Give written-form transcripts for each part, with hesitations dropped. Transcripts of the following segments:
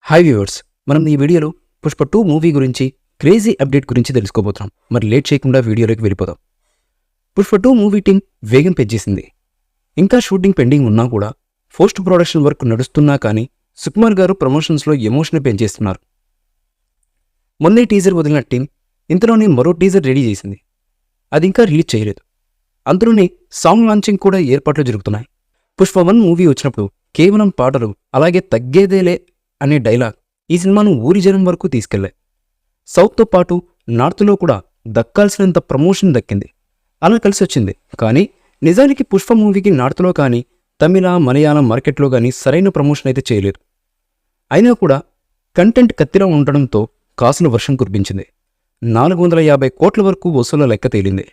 Hi viewers, మనం ఈ వీడియోలో పుష్ప 2 మూవీ గురించి క్రేజీ అప్డేట్ గురించి తెలుసుకోబోతున్నాం. మరి లేట్ చేయకుండా వీడియోలోకి వెళ్ళిపోదాం. పుష్ప 2 మూవీ టీం వేగం పెంచేసింది. ఇంకా షూటింగ్ పెండింగ్ ఉన్నా కూడా పోస్ట్ ప్రొడక్షన్ వర్క్ నడుస్తున్నా కానీ సుకుమార్ గారు ప్రమోషన్స్లో ఎమోషన్ పెంచేస్తున్నారు. మొన్నే టీజర్ వదిలిన టీం ఇంతలోనే మరో టీజర్ రెడీ చేసింది. అది ఇంకా రిలీజ్ చేయలేదు. అందులోనే సాంగ్ లాంచింగ్ కూడా ఏర్పాట్లు జరుగుతున్నాయి. పుష్ప 1 మూవీ వచ్చినప్పుడు కేవలం పాటలు అలాగే తగ్గేదేలే అనే డైలాగ్ ఈ సినిమాను ఊరి జనం వరకు తీసుకెళ్లాయి. సౌత్తో పాటు నార్త్లో కూడా దక్కాల్సినంత ప్రమోషన్ దక్కింది. అలా కలిసి వచ్చింది. కానీ నిజానికి పుష్ప మూవీకి నార్త్లో కానీ తమిళ మలయాళం మార్కెట్లో కానీ సరైన ప్రమోషన్ అయితే చేయలేదు. అయినా కూడా కంటెంట్ కత్తిలో ఉండడంతో కాసుల వర్షం కురిపించింది. 450 కోట్ల వరకు వసూల లెక్క తేలింది.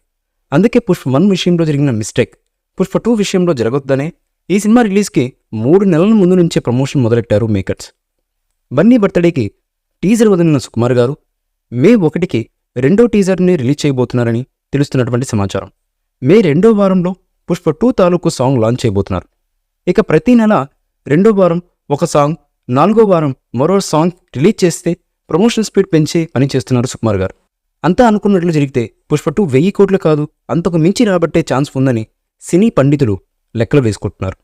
అందుకే పుష్ప 1 విషయంలో జరిగిన మిస్టేక్ పుష్ప 2 విషయంలో జరగొద్దనే ఈ సినిమా రిలీజ్కి 3 నెలల ముందు నుంచే ప్రమోషన్ మొదలెట్టారు మేకర్స్. బన్నీ బర్త్డేకి టీజర్ వదిలిన సుకుమార్ గారు మే 1కి రెండో టీజర్ని రిలీజ్ చేయబోతున్నారని తెలుస్తున్నటువంటి సమాచారం. మే 2వ వారంలో పుష్ప 2 తాలూకు సాంగ్ లాంచ్ చేయబోతున్నారు. ఇక ప్రతి నెల 2వ వారం ఒక సాంగ్, 4వ వారం మరో సాంగ్ రిలీజ్ చేస్తే ప్రమోషన్ స్పీడ్ పెంచే పని చేస్తున్నారు సుకుమార్ గారు. అంతా అనుకున్నట్లు జరిగితే పుష్ప 2 1000 కోట్లు కాదు అంతకు మించి రాబట్టే ఛాన్స్ ఉందని సినీ పండితులు లెక్కలు వేసుకుంటున్నారు.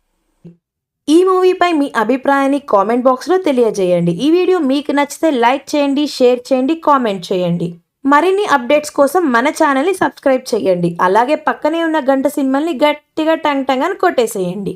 ఈ మూవీపై మీ అభిప్రాయాన్ని కామెంట్ బాక్స్లో తెలియజేయండి. ఈ వీడియో మీకు నచ్చితే లైక్ చేయండి, షేర్ చేయండి, కామెంట్ చేయండి. మరిన్ని అప్డేట్స్ కోసం మన ఛానల్ని సబ్స్క్రైబ్ చేయండి. అలాగే పక్కనే ఉన్న గంట సింబల్ని గట్టిగా టంగ్ టంగ్ అని కొట్టేసేయండి.